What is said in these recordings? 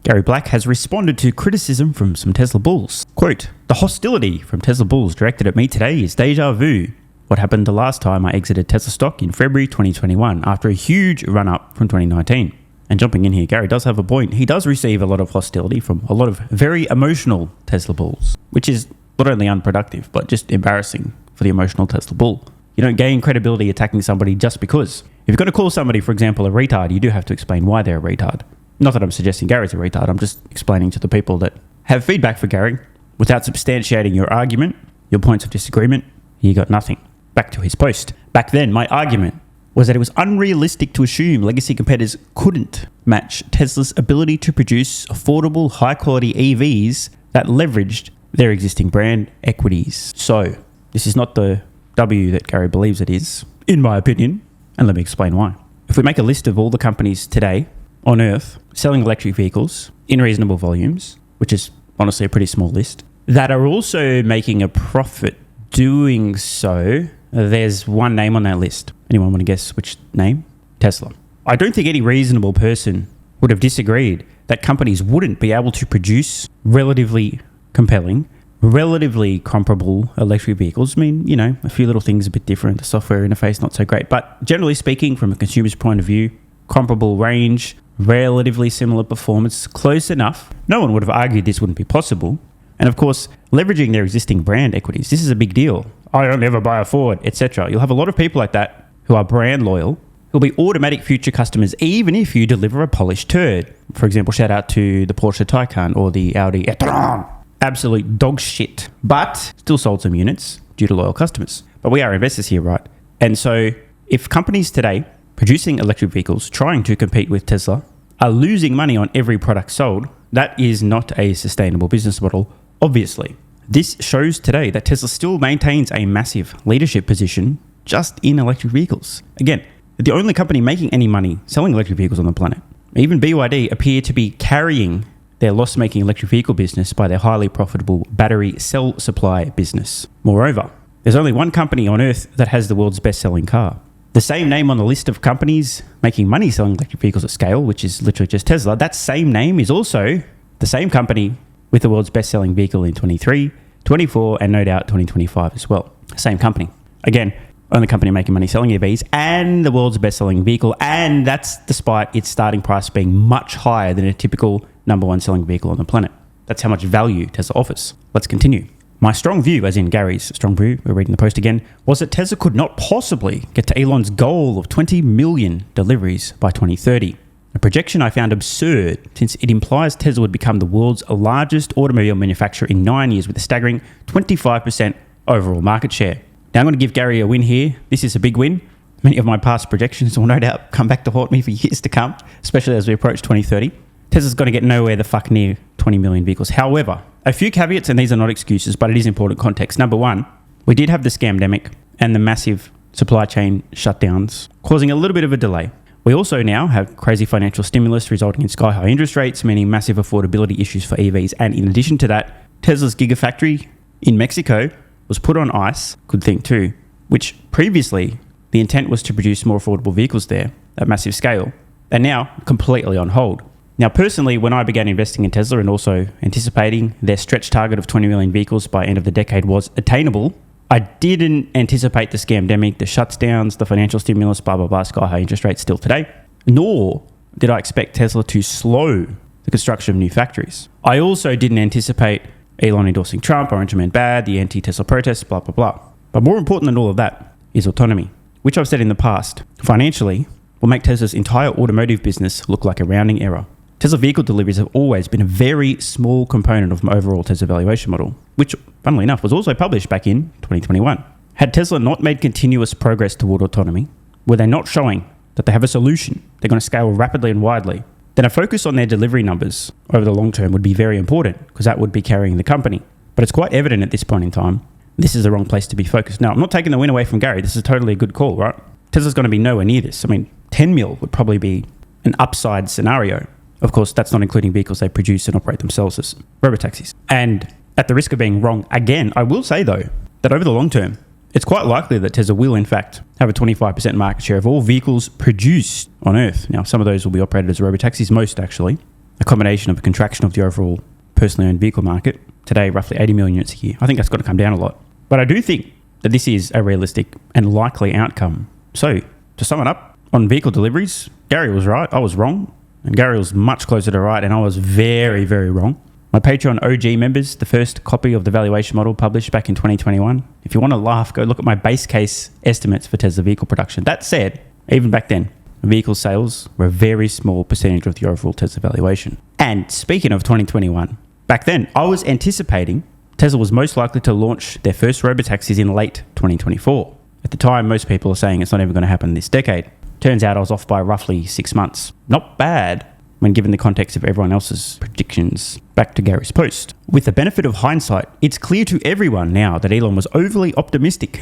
Gary Black has responded to criticism from some Tesla bulls. Quote, "The hostility from Tesla bulls directed at me today is deja vu. What happened the last time I exited Tesla stock in February 2021 after a huge run-up from 2019. And jumping in here, Gary does have a point. He does receive a lot of hostility from a lot of very emotional Tesla bulls, which is not only unproductive, but just embarrassing for the emotional Tesla bull. You don't gain credibility attacking somebody just because. If you're going to call somebody, for example, a retard, you do have to explain why they're a retard. Not that I'm suggesting Gary's a retard, I'm just explaining to the people that have feedback for Gary without substantiating your argument, your points of disagreement, you got nothing. Back to his post. Back then, my argument was that it was unrealistic to assume legacy competitors couldn't match Tesla's ability to produce affordable, high-quality EVs that leveraged their existing brand equities. So, this is not the W that Gary believes it is, in my opinion, and let me explain why. If we make a list of all the companies today on Earth selling electric vehicles in reasonable volumes, which is honestly a pretty small list, that are also making a profit doing so, there's one name on that list. Anyone want to guess which name? Tesla. I don't think any reasonable person would have disagreed that companies wouldn't be able to produce relatively compelling, relatively comparable electric vehicles. I mean, you know, a few little things a bit different, the software interface not so great, but generally speaking, from a consumer's point of view, comparable range, relatively similar performance, close enough. No one would have argued this wouldn't be possible. And of course, leveraging their existing brand equities. This is a big deal. I'll never buy a Ford, etc. You'll have a lot of people like that who are brand loyal, who'll be automatic future customers even if you deliver a polished turd. For example, shout out to the Porsche Taycan or the Audi e-tron. Absolute dog shit, but still sold some units due to loyal customers. But we are investors here, right? And so if companies today producing electric vehicles, trying to compete with Tesla, are losing money on every product sold, that is not a sustainable business model, obviously. This shows today that Tesla still maintains a massive leadership position just in electric vehicles. Again, the only company making any money selling electric vehicles on the planet. Even BYD appear to be carrying their loss-making electric vehicle business by their highly profitable battery cell supply business. Moreover, there's only one company on Earth that has the world's best-selling car. The same name on the list of companies making money selling electric vehicles at scale, which is literally just Tesla, that same name is also the same company with the world's best-selling vehicle in 23, 24, and no doubt 2025 as well. Same company. Again, only company making money selling EVs and the world's best-selling vehicle, and that's despite its starting price being much higher than a typical number one selling vehicle on the planet. That's how much value Tesla offers. Let's continue. My strong view, as in Gary's strong view, we're reading the post again, was that Tesla could not possibly get to Elon's goal of 20 million deliveries by 2030. A projection I found absurd since it implies Tesla would become the world's largest automobile manufacturer in 9 years with a staggering 25% overall market share. Now I'm going to give Gary a win here. This is a big win. Many of my past projections will no doubt come back to haunt me for years to come, especially as we approach 2030. Tesla's going to get nowhere the fuck near 20 million vehicles. However, a few caveats, and these are not excuses, but it is important context. Number one, we did have the scamdemic and the massive supply chain shutdowns, causing a little bit of a delay. We also now have crazy financial stimulus resulting in sky-high interest rates, meaning massive affordability issues for EVs. And in addition to that, Tesla's Gigafactory in Mexico was put on ice, good thing too, which previously the intent was to produce more affordable vehicles there at massive scale, and now completely on hold. Now, personally, when I began investing in Tesla and also anticipating their stretch target of 20 million vehicles by end of the decade was attainable, I didn't anticipate the scamdemic, the shutdowns, the financial stimulus, blah, blah, blah, sky-high interest rates still today, nor did I expect Tesla to slow the construction of new factories. I also didn't anticipate Elon endorsing Trump, Orange Man bad, the anti-Tesla protests, blah, blah, blah. But more important than all of that is autonomy, which I've said in the past, financially, will make Tesla's entire automotive business look like a rounding error. Tesla vehicle deliveries have always been a very small component of my overall Tesla valuation model, which, funnily enough, was also published back in 2021. Had Tesla not made continuous progress toward autonomy, were they not showing that they have a solution, they're going to scale rapidly and widely, then a focus on their delivery numbers over the long term would be very important because that would be carrying the company. But it's quite evident at this point in time, this is the wrong place to be focused. Now, I'm not taking the win away from Gary. This is totally a good call, right? Tesla's going to be nowhere near this. I mean, 10 mil would probably be an upside scenario. Of course, that's not including vehicles they produce and operate themselves as robotaxis. And at the risk of being wrong again, I will say though, that over the long term, it's quite likely that Tesla will in fact have a 25% market share of all vehicles produced on Earth. Now, some of those will be operated as robotaxis, most actually. a combination of a contraction of the overall personally owned vehicle market, today roughly 80 million units a year. I think that's got to come down a lot. But I do think that this is a realistic and likely outcome. So, to sum it up, on vehicle deliveries, Gary was right, I was wrong, and Gary was much closer to right, and I was very, very wrong. My Patreon OG members, the first copy of the valuation model published back in 2021. If you want to laugh, go look at my base case estimates for Tesla vehicle production. That said, even back then, vehicle sales were a very small percentage of the overall Tesla valuation. And speaking of 2021, back then, I was anticipating Tesla was most likely to launch their first robotaxis in late 2024. At the time, most people are saying it's not even going to happen this decade. Turns out I was off by roughly 6 months. Not bad when given the context of everyone else's predictions. Back to Gary's post. With the benefit of hindsight, it's clear to everyone now that Elon was overly optimistic.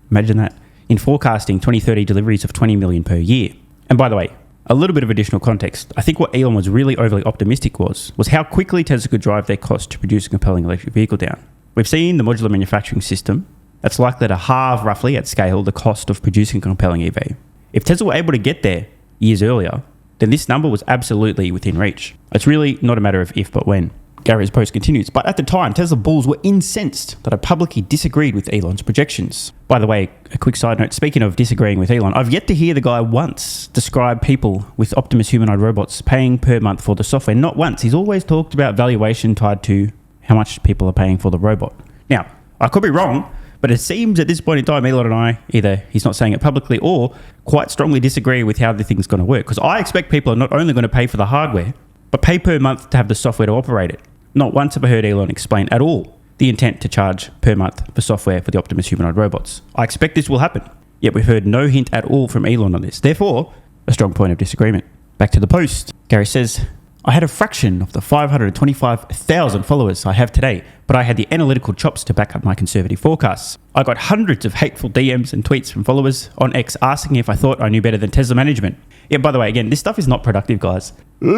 Imagine that. In forecasting 2030 deliveries of 20 million per year. And by the way, a little bit of additional context. I think what Elon was really overly optimistic was how quickly Tesla could drive their cost to produce a compelling electric vehicle down. We've seen the modular manufacturing system that's likely to halve roughly at scale the cost of producing a compelling EV. If Tesla were able to get there years earlier, then this number was absolutely within reach. It's really not a matter of if but when. Gary's post continues, but at the time, Tesla bulls were incensed that I publicly disagreed with Elon's projections. By the way, a quick side note, speaking of disagreeing with Elon, I've yet to hear the guy once describe people with Optimus humanoid robots paying per month for the software. Not once. He's always talked about valuation tied to how much people are paying for the robot. Now, I could be wrong, but it seems at this point in time, Elon and I, either he's not saying it publicly or quite strongly disagree with how the thing's going to work. Because I expect people are not only going to pay for the hardware, but pay per month to have the software to operate it. Not once have I heard Elon explain at all the intent to charge per month for software for the Optimus humanoid robots. I expect this will happen, yet we've heard no hint at all from Elon on this. Therefore, a strong point of disagreement. Back to the post. Gary says, I had a fraction of the 525,000 followers I have today, but I had the analytical chops to back up my conservative forecasts. I got hundreds of hateful DMs and tweets from followers on X asking if I thought I knew better than Tesla management. Yeah, by the way, again, this stuff is not productive, guys.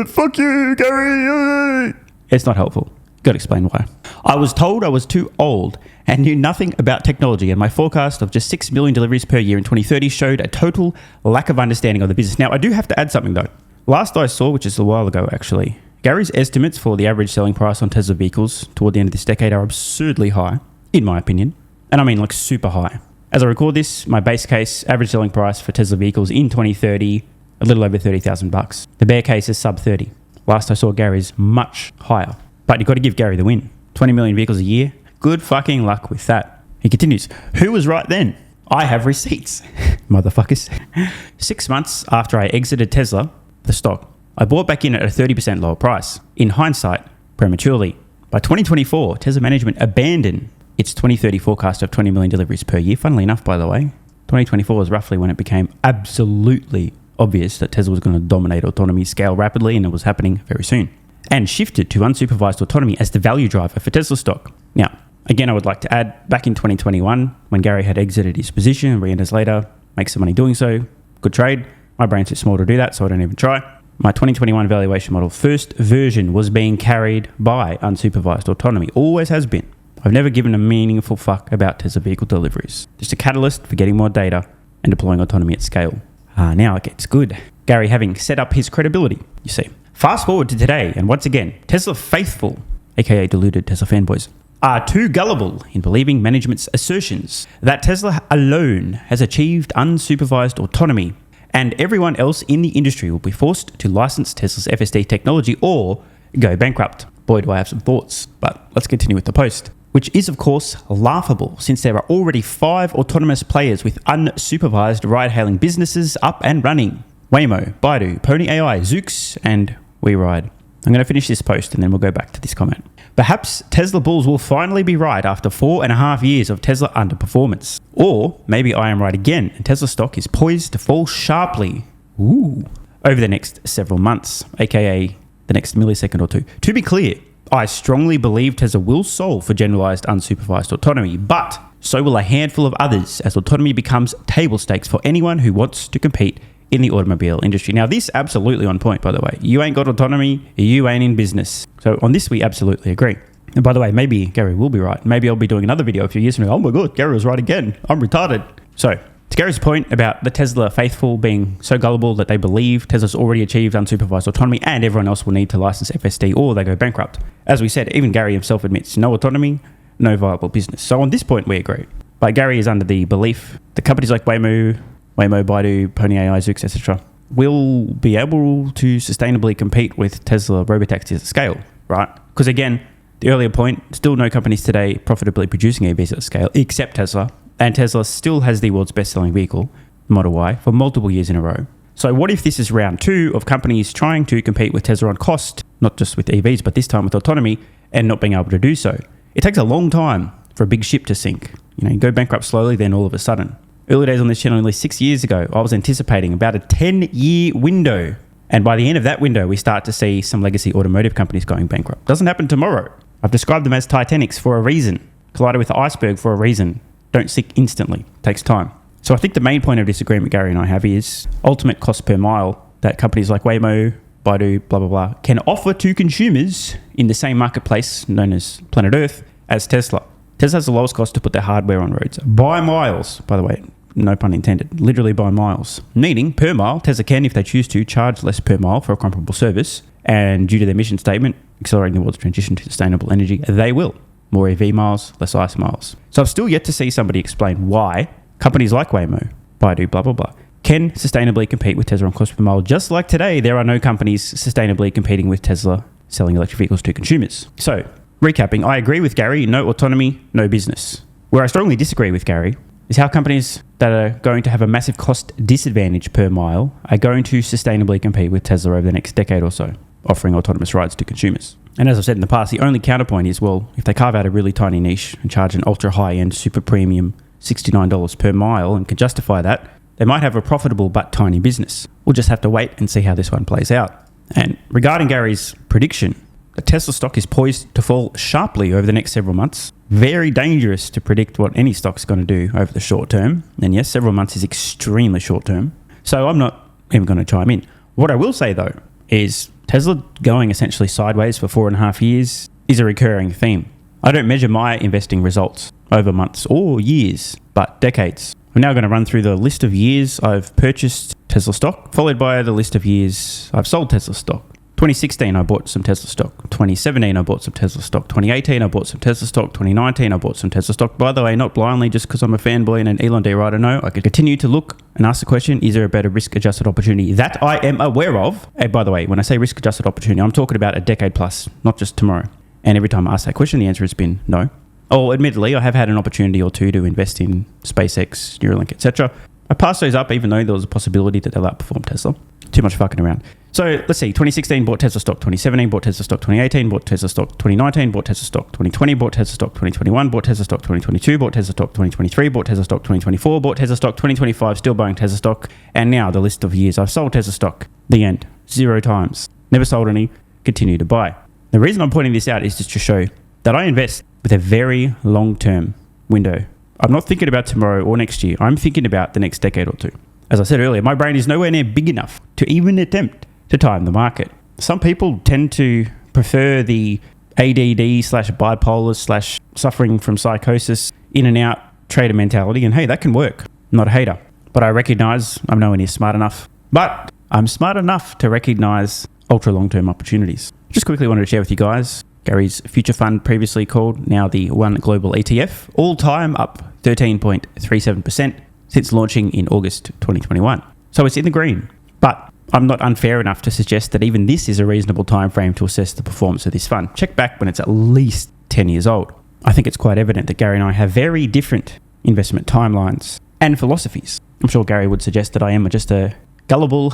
Fuck you, Gary! It's not helpful. Gotta explain why. I was told I was too old and knew nothing about technology, and my forecast of just 6 million deliveries per year in 2030 showed a total lack of understanding of the business. Now, I do have to add something though. Last I saw, which is a while ago actually, Gary's estimates for the average selling price on Tesla vehicles toward the end of this decade are absurdly high, in my opinion. And I mean like super high. As I record this, my base case average selling price for Tesla vehicles in 2030, a little over $30,000. The bear case is sub 30. Last I saw Gary's much higher. But you've got to give Gary the win. 20 million vehicles a year. Good fucking luck with that. He continues. Who was right then? I have receipts. Motherfuckers. 6 months after I exited Tesla, the stock, I bought back in at a 30% lower price. In hindsight, prematurely. By 2024, Tesla management abandoned its 2030 forecast of 20 million deliveries per year. Funnily enough, by the way, 2024 was roughly when it became absolutely obvious that Tesla was going to dominate autonomy, scale rapidly, and it was happening very soon. And shifted to unsupervised autonomy as the value driver for Tesla stock. Now, again, I would like to add, back in 2021, when Gary had exited his position, re-enters later, makes some money doing so, good trade. My brain's too small to do that, so I don't even try. My 2021 valuation model first version was being carried by unsupervised autonomy. Always has been. I've never given a meaningful fuck about Tesla vehicle deliveries. Just a catalyst for getting more data and deploying autonomy at scale. Now it gets good. Gary having set up his credibility, you see. Fast forward to today, and once again, Tesla faithful, aka deluded Tesla fanboys, are too gullible in believing management's assertions that Tesla alone has achieved unsupervised autonomy, and everyone else in the industry will be forced to license Tesla's FSD technology or go bankrupt. Boy, do I have some thoughts, but let's continue with the post. Which is, of course, laughable since there are already 5 autonomous players with unsupervised ride-hailing businesses up and running. Waymo, Baidu, Pony AI, Zoox, and WeRide. I'm going to finish this post and then we'll go back to this comment. Perhaps Tesla bulls will finally be right after 4.5 years of Tesla underperformance. Or maybe I am right again and Tesla stock is poised to fall sharply over the next several months, aka the next millisecond or two. To be clear, I strongly believe Tesla will solve for generalized unsupervised autonomy, but so will a handful of others as autonomy becomes table stakes for anyone who wants to compete in the automobile industry. Now, this absolutely on point, by the way. You ain't got autonomy, you ain't in business. So on this, we absolutely agree. And by the way, maybe Gary will be right. Maybe I'll be doing another video a few years from now. Oh my God, Gary was right again. I'm retarded. So to To Gary's point about the Tesla faithful being so gullible that they believe Tesla's already achieved unsupervised autonomy and everyone else will need to license FSD or they go bankrupt. As we said, even Gary himself admits no autonomy, no viable business. So on this point, we agree. But Gary is under the belief that companies like Waymo, Baidu, Pony AI, Zoox, etc. will be able to sustainably compete with Tesla Robotaxis at scale, right? Because again, the earlier point, still no companies today profitably producing EVs at scale except Tesla. And Tesla still has the world's best-selling vehicle, Model Y, for multiple years in a row. So what if this is round 2 of companies trying to compete with Tesla on cost, not just with EVs, but this time with autonomy, and not being able to do so? It takes a long time for a big ship to sink. You go bankrupt slowly, then all of a sudden. Early days on this channel, only 6 years ago, I was anticipating about a 10-year window. And by the end of that window, we start to see some legacy automotive companies going bankrupt. Doesn't happen tomorrow. I've described them as Titanics for a reason. Collided with the iceberg for a reason. Don't sink instantly. Takes time. So I think the main point of disagreement Gary and I have is ultimate cost per mile that companies like Waymo, Baidu, blah, blah, blah, can offer to consumers in the same marketplace known as Planet Earth as Tesla. Tesla has the lowest cost to put their hardware on roads. By miles, by the way, no pun intended, literally by miles. Meaning, per mile, Tesla can, if they choose to, charge less per mile for a comparable service. And due to their mission statement, accelerating the world's transition to sustainable energy, they will. More EV miles, less ICE miles. So I've still yet to see somebody explain why companies like Waymo, Baidu, blah, blah, blah, can sustainably compete with Tesla on cost per mile. Just like today, there are no companies sustainably competing with Tesla selling electric vehicles to consumers. So, recapping, I agree with Gary, no autonomy, no business. Where I strongly disagree with Gary is how companies that are going to have a massive cost disadvantage per mile are going to sustainably compete with Tesla over the next decade or so, offering autonomous rides to consumers. And as I've said in the past, the only counterpoint is, well, if they carve out a really tiny niche and charge an ultra high-end super premium $69 per mile and can justify that, they might have a profitable but tiny business. We'll just have to wait and see how this one plays out. And regarding Gary's prediction, the Tesla stock is poised to fall sharply over the next several months. Very dangerous to predict what any stock's going to do over the short term. And yes, several months is extremely short term. So I'm not even going to chime in. What I will say though is Tesla going essentially sideways for 4.5 years is a recurring theme. I don't measure my investing results over months or years, but decades. I'm now going to run through the list of years I've purchased Tesla stock, followed by the list of years I've sold Tesla stock. 2016, I bought some Tesla stock. 2017, I bought some Tesla stock. 2018, I bought some Tesla stock. 2019, I bought some Tesla stock. By the way, not blindly, just because I'm a fanboy and an Elon day rider. No, I could continue to look and ask the question, is there a better risk-adjusted opportunity that I am aware of? And by the way, when I say risk-adjusted opportunity, I'm talking about a decade plus, not just tomorrow. And every time I ask that question, the answer has been no. Oh, admittedly, I have had an opportunity or two to invest in SpaceX, Neuralink, etc. I passed those up even though there was a possibility that they'll outperform Tesla. Too much fucking around. So let's see, 2016 bought Tesla stock, 2017 bought Tesla stock, 2018 bought Tesla stock, 2019 bought Tesla stock, 2020 bought Tesla stock, 2021 bought Tesla stock, 2022 bought Tesla stock, 2023 bought Tesla stock, 2024 bought Tesla stock, 2025 still buying Tesla stock, and now the list of years I've sold Tesla stock. The end. 0 times. Never sold any, continue to buy. The reason I'm pointing this out is just to show that I invest with a very long-term window. I'm not thinking about tomorrow or next year. I'm thinking about the next decade or two. As I said earlier, my brain is nowhere near big enough to even attempt to time the market. Some people tend to prefer the ADD/bipolar/ suffering from psychosis in and out trader mentality, and hey, that can work. I'm not a hater, but I recognize I'm nowhere near smart enough. But I'm smart enough to recognize ultra long-term opportunities. Just quickly wanted to share with you guys Gary's future fund, previously called, now the One Global ETF, all time up 13.37% since launching in August 2021. So it's in the green, but I'm not unfair enough to suggest that even this is a reasonable time frame to assess the performance of this fund. Check back when it's at least 10 years old. I think it's quite evident that Gary and I have very different investment timelines and philosophies. I'm sure Gary would suggest that I am just a gullible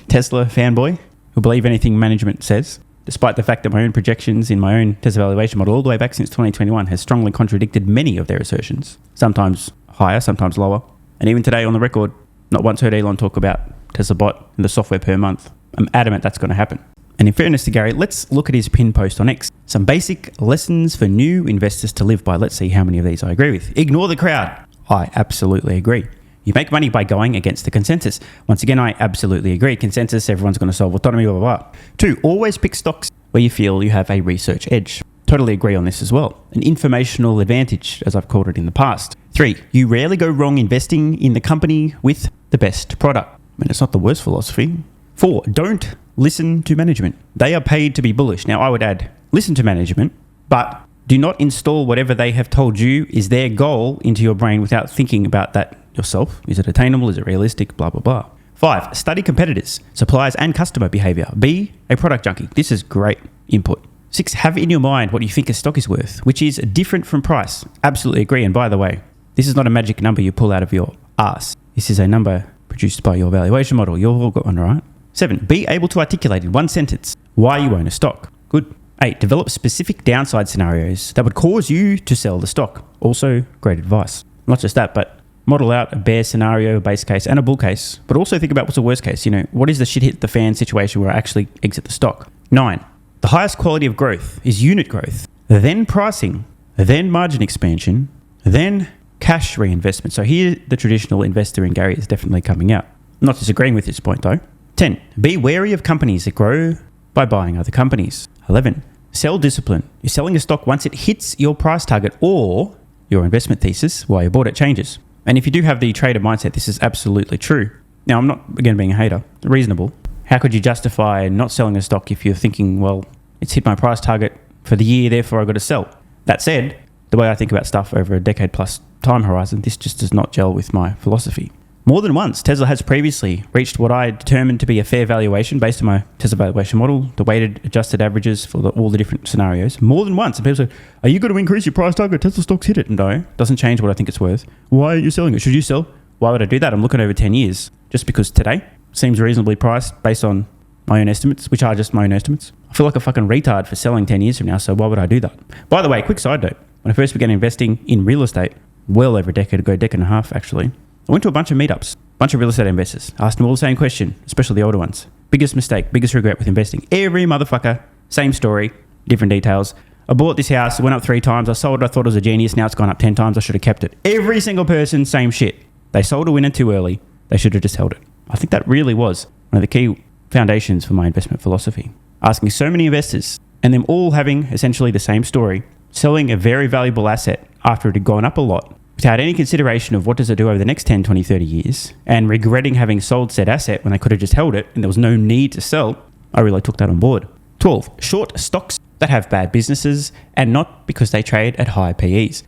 Tesla fanboy who'll believe anything management says, despite the fact that my own projections in my own Tesla valuation model all the way back since 2021 has strongly contradicted many of their assertions, sometimes higher, sometimes lower. And even today on the record, not once heard Elon talk about Tesla bot and the software per month. I'm adamant that's going to happen. And in fairness to Gary, let's look at his pin post on X. Some basic lessons for new investors to live by. Let's see how many of these I agree with. Ignore the crowd. I absolutely agree. You make money by going against the consensus. Once again, I absolutely agree. Consensus, everyone's going to solve autonomy, blah, blah, blah. 2, always pick stocks where you feel you have a research edge. Totally agree on this as well. An informational advantage, as I've called it in the past. 3, you rarely go wrong investing in the company with the best product. I mean, it's not the worst philosophy. 4, don't listen to management. They are paid to be bullish. Now, I would add, listen to management, but do not install whatever they have told you is their goal into your brain without thinking about that yourself. Is it attainable? Is it realistic? Blah, blah, blah. 5, study competitors, suppliers, and customer behavior. Be a product junkie. This is great input. 6, have in your mind what you think a stock is worth, which is different from price. Absolutely agree. And by the way, this is not a magic number you pull out of your ass. This is a number produced by your valuation model. You've all got one, right? 7, be able to articulate in one sentence why you own a stock. Good. 8, develop specific downside scenarios that would cause you to sell the stock. Also, great advice. Not just that, but model out a bear scenario, a base case, and a bull case. But also think about what's the worst case. What is the shit hit the fan situation where I actually exit the stock? 9, the highest quality of growth is unit growth, then pricing, then margin expansion, then cash reinvestment. So here, the traditional investor in Gary is definitely coming out. I'm not disagreeing with this point though. 10, be wary of companies that grow by buying other companies. 11, sell discipline. You're selling a stock once it hits your price target or your investment thesis while you bought it changes. And if you do have the trader mindset, this is absolutely true. Now, I'm not, again, being a hater. Reasonable. How could you justify not selling a stock if you're thinking, well, it's hit my price target for the year, therefore I've got to sell? That said, the way I think about stuff over a decade plus time horizon, this just does not gel with my philosophy. More than once, Tesla has previously reached what I determined to be a fair valuation based on my Tesla valuation model, the weighted adjusted averages for all the different scenarios. More than once. And people say, are you going to increase your price target? Tesla stocks hit it. No, doesn't change what I think it's worth. Why are you selling it? Should you sell? Why would I do that? I'm looking over 10 years. Just because today seems reasonably priced based on my own estimates, which are just my own estimates. I feel like a fucking retard for selling 10 years from now, so why would I do that? By the way, quick side note. When I first began investing in real estate, well over a decade ago, decade and a half actually, I went to a bunch of meetups, bunch of real estate investors, asked them all the same question, especially the older ones. Biggest mistake, biggest regret with investing. Every motherfucker, same story, different details. I bought this house, it went up 3 times. I sold it, I thought it was a genius. Now it's gone up 10 times. I should have kept it. Every single person, same shit. They sold a winner too early. They should have just held it. I think that really was one of the key foundations for my investment philosophy. Asking so many investors and them all having essentially the same story, selling a very valuable asset after it had gone up a lot, without any consideration of what does it do over the next 10, 20, 30 years, and regretting having sold said asset when they could have just held it and there was no need to sell, I really took that on board. 12, short stocks that have bad businesses and not because they trade at high PEs.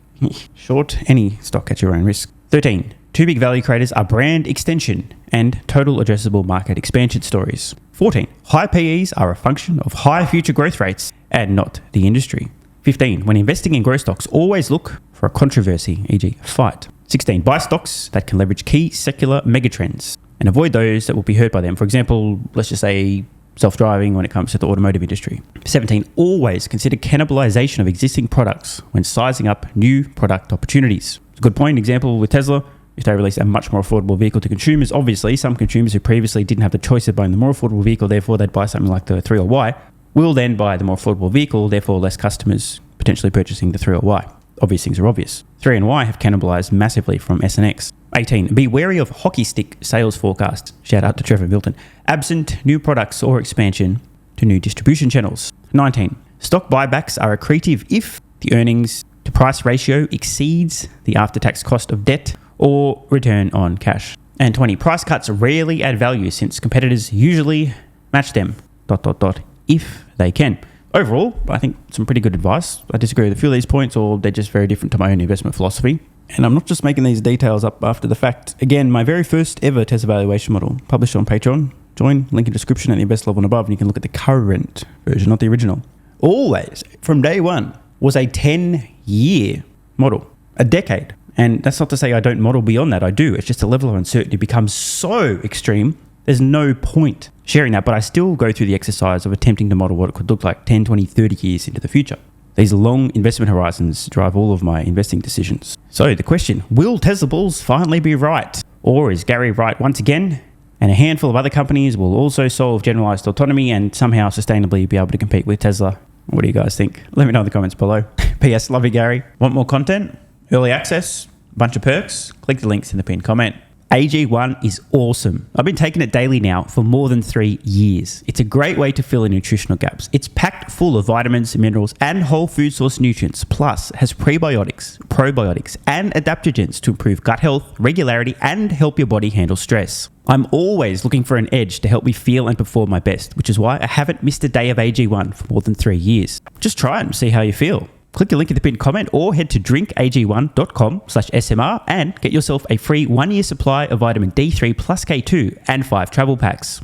Short any stock at your own risk. 13, two big value creators are brand extension and total addressable market expansion stories. 14, high PEs are a function of high future growth rates and not the industry. 15, when investing in growth stocks, always look for a controversy, e.g. fight. 16, buy stocks that can leverage key secular megatrends and avoid those that will be hurt by them. For example, let's just say self-driving when it comes to the automotive industry. 17, always consider cannibalization of existing products when sizing up new product opportunities. It's a good point. Example with Tesla, if they release a much more affordable vehicle to consumers, obviously some consumers who previously didn't have the choice of buying the more affordable vehicle, therefore they'd buy something like the 3 or Y, will then buy the more affordable vehicle, therefore less customers potentially purchasing the 3 or Y. Obvious things are obvious. 3 and Y have cannibalized massively from S and X. 18, be wary of hockey stick sales forecasts. Shout out to Trevor Milton. Absent new products or expansion to new distribution channels. 19, stock buybacks are accretive if the earnings to price ratio exceeds the after-tax cost of debt or return on cash. And 20, price cuts rarely add value since competitors usually match them, ... if they can. Overall, I think some pretty good advice. I disagree with a few of these points, or they're just very different to my own investment philosophy. And I'm not just making these details up after the fact. Again, my very first ever Tesla valuation model, published on Patreon. Join, link in description at the invest level and above, and you can look at the current version, not the original. Always, from day one, was a 10-year model, a decade. And that's not to say I don't model beyond that. I do. It's just the level of uncertainty becomes so extreme. There's no point sharing that, but I still go through the exercise of attempting to model what it could look like 10, 20, 30 years into the future. These long investment horizons drive all of my investing decisions. So the question, will Tesla bulls finally be right? Or is Gary right once again? And a handful of other companies will also solve generalized autonomy and somehow sustainably be able to compete with Tesla. What do you guys think? Let me know in the comments below. P.S. Love you, Gary. Want more content? Early access? Bunch of perks? Click the links in the pinned comment. AG1 is awesome. I've been taking it daily now for more than 3 years. It's a great way to fill in nutritional gaps. It's packed full of vitamins, minerals, and whole food source nutrients, plus has prebiotics, probiotics, and adaptogens to improve gut health, regularity, and help your body handle stress. I'm always looking for an edge to help me feel and perform my best, which is why I haven't missed a day of AG1 for more than 3 years. Just try it and see how you feel. Click the link in the pinned comment or head to drinkag1.com/SMR and get yourself a free 1-year supply of vitamin D3 plus K2 and 5 travel packs.